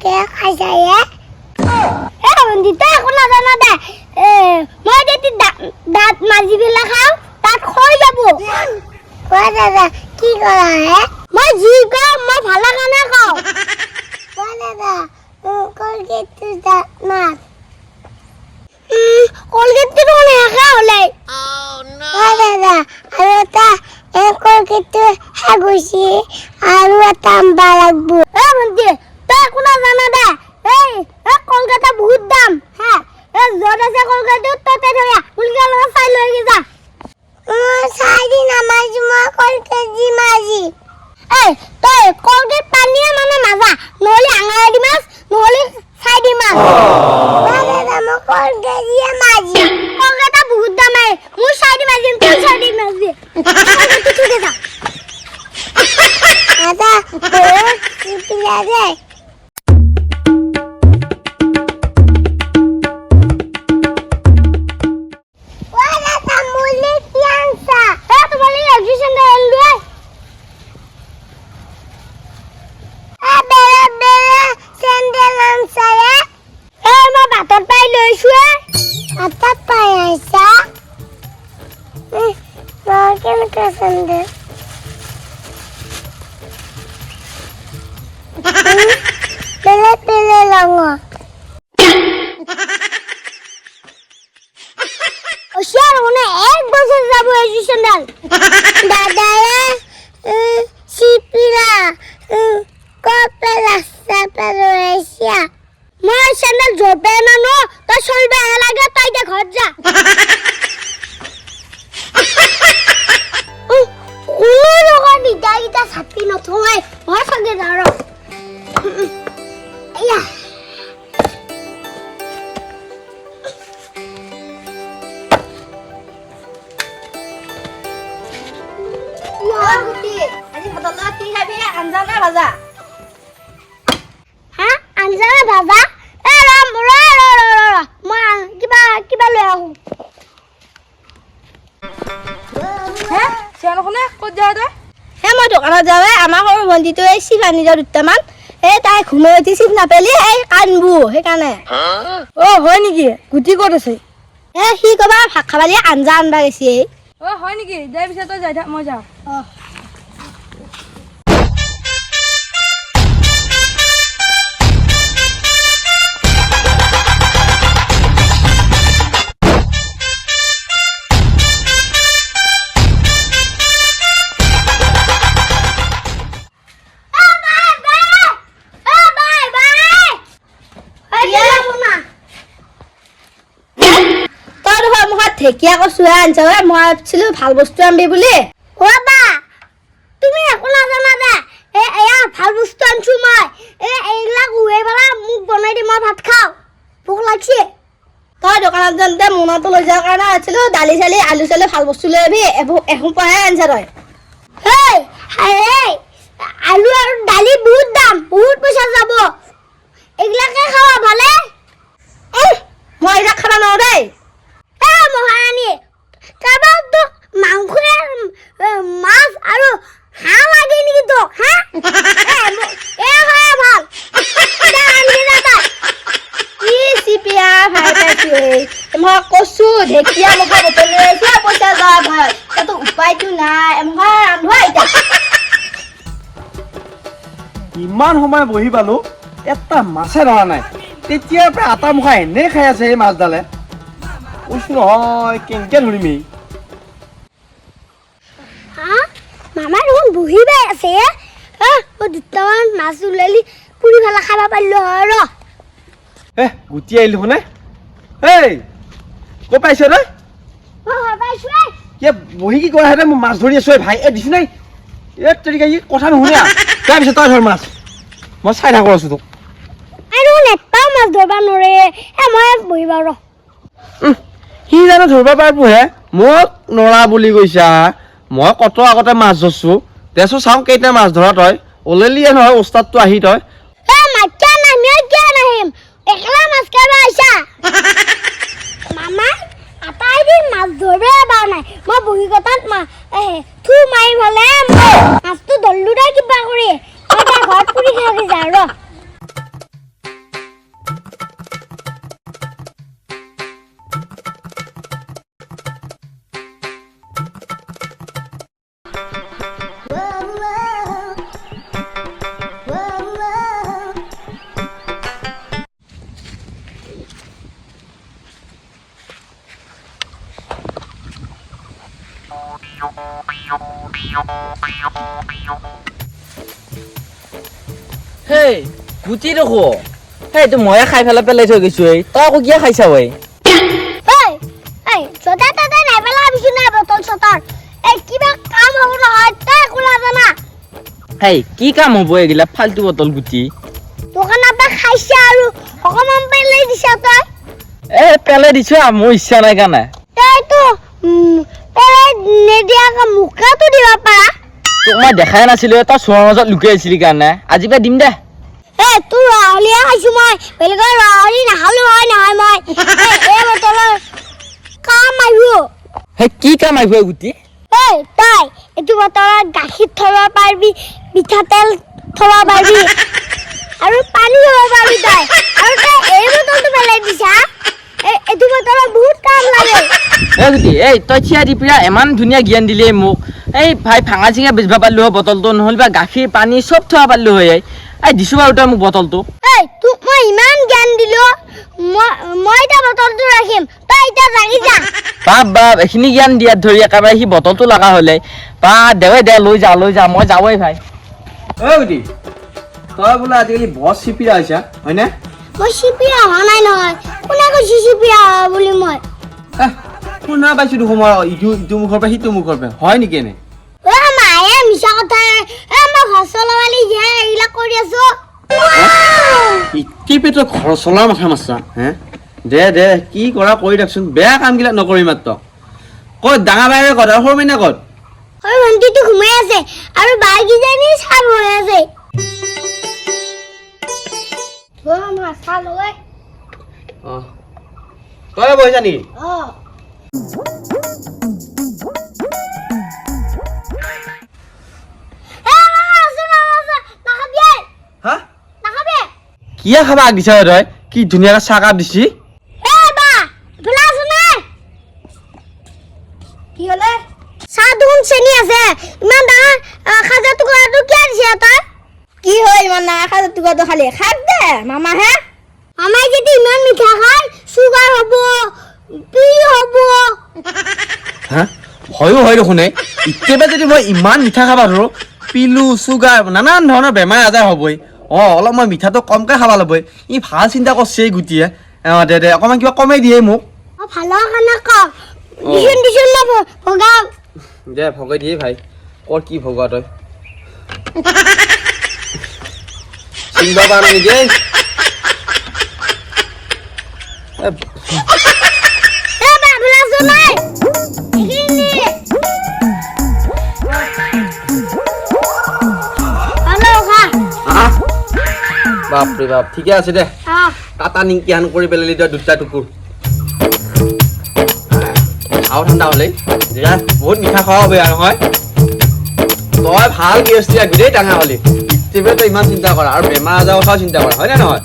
কলকে খাইছা এ বন্ধু তই একো নাজানা দে মই যদি দাঁত মাজি পেলাই খাওঁ তাত হৈ যাব কোৱা দাদা কি কৰা হে মই যি কওঁ মই ভালৰ কাৰণে কওঁ কোৱা দাদা কলগেটটো দাঁত মাছ কলগেটটো নেখা হ'লে কোৱা দাদা আৰু এটা কলগেটটো শেষ হৈছে আৰু এটা আনবা লাগব ভণ্টি তই একো নাজানা দে কলকাতা বহুত দাম হা য'ত আছে কলকাতা ততে ধৰা উলকা লগত চাই লৈ যা চাই দি নামাজি মই কলকেজি মাজি তই কলগেট পানীয়ে মানে মাজা নহ'লে আঙাৰি মাছ নহ'লে চাই দি মাছ দাদা মই কলকেজিয়ে মাজি কলকাতা বহুত দাম মোৰ চাই দি মাজিম তই চাই দি মাজি ঠিক আছে দাদা পিলা দে মই চেন্ডেল জবে নানো তই চলবে লাগে তই দে ঘর যা কোনো লগৰ দিদাইটা ছাতি নথঙাই মই সঙ্গে যাৰ আয়া গুটি আজি ভাতলা কি খাবি আঞ্জা না ভাজা হা আঞ্জা না ভাজা কিবা লৈ আহো হে চেলখনে ক'ত যায় তই মই দোকানত যাওঁৱে আমাৰ সৰু ভণ্টিটোৱে চিপ আনি যাওঁ দুটামান তাই ঘুমাই উঠি চিপ নাপালি কান্দবো সেইকাৰণে হয় নেকি গুটি ক'ত আছে সি ক'বা ভাত খাবালি আঞ্জা আনবা গৈছে হয় নেকি যাই পিছে তই যাই থাক মই যাওঁ ঢেকীয়া কচুহে আনছা মই ভাবিছিলো ভাল বস্তু আনবি বুলি বা তুমি একো নাজানা দে এয়া ভাল বস্তু আনছো মই এইবিলাক উহে পেলা মোক বনাই দি মই ভাত খাওঁ ভোক লাগছে তই দোকানত যাওঁতে মোনাটো লৈ যোৱাৰ কাৰণে আছিলো দালি চালি আলু চালি ভাল বস্তু লৈ আহিবি এসোপাহে আনছা তই আলু আৰু দালি বহুত দাম বহুত পইচা যাব এইবিলাকে খাৱা ভালে মই এইবিলাক খাব নোৱাৰো দেই মহাৰাণী তাৰপৰা মাংস মাছ আৰু হাঁহ লাগে নেকি তোক হা ভাল চিপিয়া ভাই পাইছো মই কৈছো ঢেকীয়া মুখা বটল লৈ আহিছে পইচা যোৱা ভাল তাতো উপায়টো নাই মই ৰান্ধোৱা এতিয়া ইমান সময় বহি পালো এটা মাছে ধৰা নাই তেতিয়াৰ পৰা আটা মুখা এনে খাই আছে এই মাছডালে কৈছো নহয় কেনেকে ধৰিমি মামা দেখোন বহি পাই আছে মই দুটামান মাছ ওলালি পুৰি পেলাই খাব পাৰিলো হয় ৰ গুটি আহিলো শুনে ক'ত পাইছ তই বহি কি কৰা মই মাছ ধৰি আছো ভাই দিছো নাই কথা নুশুনে তাৰপিছত তই ধৰ মাছ মই চাই থাকো আছো তোক নেপাওঁ মাছ ধৰিব নোৱাৰে মই বহিব ৰ সি জানো ধৰিব পাৰিবহে মোক নৰা বুলি কৈছা মই কত আগতে মাছ ধৰছো দেচো চাওঁ কেইটা মাছ ধৰা তই ওলালিয়ে নহয় ওস্তাদটো আহি তই মামা আটাই দিন মাছ ধৰিব এবাৰ নাই মই বহি কটাত থু মাৰি ভালে মাছটো ধৰিলো দে কিবা কৰি ঘৰত পুৰি খাই যা ৰ হেই গুটি দেখো হেই তো ময়ে খাই পেলাই থৈ গৈছো তই আকৌ কিয় খাইছা ঐ এই এই ছটা তটা নাই পেলাবিছো নাই বটল ছটাৰ এই কিবা কাম হ'ব নহয় তই একো নাজানা হেই কি কাম হ'ব এইগিলা ফাল্টু বটল গুটি দোকানৰ পৰা খাইছে আৰু অকণমান পেলাই দিছা তই পেলাই দিছো মোৰ ইচ্ছা নাই কাৰণে তইতো পেলাই নিদিয়াকে মুখাটো দিব পাৰা তোক মই দেখাই নাছিলো তই চোৱাৰ মাজত লুকাই আছিলি কাৰণে আজি পৰা দিম দে তোৰ ৰহলিয়ে খাইছো মই বেলেগৰ ৰহলি নাখালো হয় নহয় মই এই বটলৰ কাম আহিব হেই কি কাম আহিব গুটি তই এইটো বটলত গাখীৰ থব পাৰিবি মিঠাতেল থব পাৰিবি আৰু পানী থব পাৰিবি তই আৰু তই এই বটলটো পেলাই দিছা এইটো বটলত বহুত কাম লাগে গুটি তই থিয়া দি পিৰা ইমান ধুনীয়া জ্ঞান দিলি মোক ভাই ভাঙা চিঙা বেচিব পাৰিলো হয় বটলটো নহ'লে বা গাখীৰ পানী চব থব পাৰিলো হয় দিছো বাৰু তই মোক বটলটো তোক মই ইমান জ্ঞান দিলো মই এতিয়া বটলটো ৰাখিম তই এতিয়া জাগি যা বাপ এইখিনি জ্ঞান দিয়াত ধৰি একেবাৰে সি বটলটো লগা হ'লে বা দে লৈ যা মই যাবই ভাই গুটি তই বোলে আজিকালি বৰ চিপিৰা হৈছা হয়নে মই চিপিৰা হোৱা নাই নহয় কোনে কৈছে চিপিৰা হোৱা বুলি মই শুনা পাইছো দেখোন মই ইটো মুখৰ পৰা সিটো মুখৰ পৰা হয় নেকি এনে মায়ে মিছা কথা মই ঘৰ চলাবালি এইবিলাক কৰি আছো ইতি পেটৰ ঘৰ চলাৰ মাথা মাৰছা হে দে কি কৰা কৰি দেচোন বেয়া কামবিলাক নকৰি মাত্ৰ ক'ত ডাঙৰ বাইৰে ক'ত আৰু সৰু মাইনা ক'ত ভণ্টিটো ঘুমাই আছে আৰু বাই কিজনী চাল হৈ আছে তই বহিছা নেকি কিয় খাবা আগ দিছা তই কি ধুনীয়াকে চাহ কাপ দিছি কি হলে চাহ দেখোন চেনি আছে ইমান ডাঙৰ খাজা টুকুৰাটো কিয় দিছে তই কি হয় ইমান ডাঙৰ খাজা টুকুৰাটো খালি খাক দে মামাহে মামাই যদি ইমান মিঠা খায় চুগাৰ হ'ব পি হ'ব হা হয় দেখোন একেবাৰে যদি মই ইমান মিঠা খাবা ধৰো পিলু চুগাৰ নানান ধৰণৰ বেমাৰ আজাৰ হ'বই অলপ মই মিঠাটো কমকৈ খাব ল'বই ই ভাল চিন্তা কৰিছে এই গুটিয়ে দে অকণমান কিবা কমাই দিয়ে মোক ভালৰ কাৰণে কওক দিছোন না ভগাও দে ভগাই দিয়ে ভাই ক'ত কি ভগোৱা তই চিন্তা পাৰ নেকি বাপৰে বাপ ঠিকে আছে দে টাটা নিংকি হান কৰি পেলালি তই দুটা টুকুৰ আৰু ঠাণ্ডা হ'লেই যেতিয়া বহুত মিঠা খোৱা হ'ব আৰু নহয় তই ভাল গৃহস্থী গোটেই ডাঙৰ হ'লি তই ইমান চিন্তা কৰা আৰু বেমাৰ আজাৰৰ কথাও চিন্তা কৰা হয়নে নহয়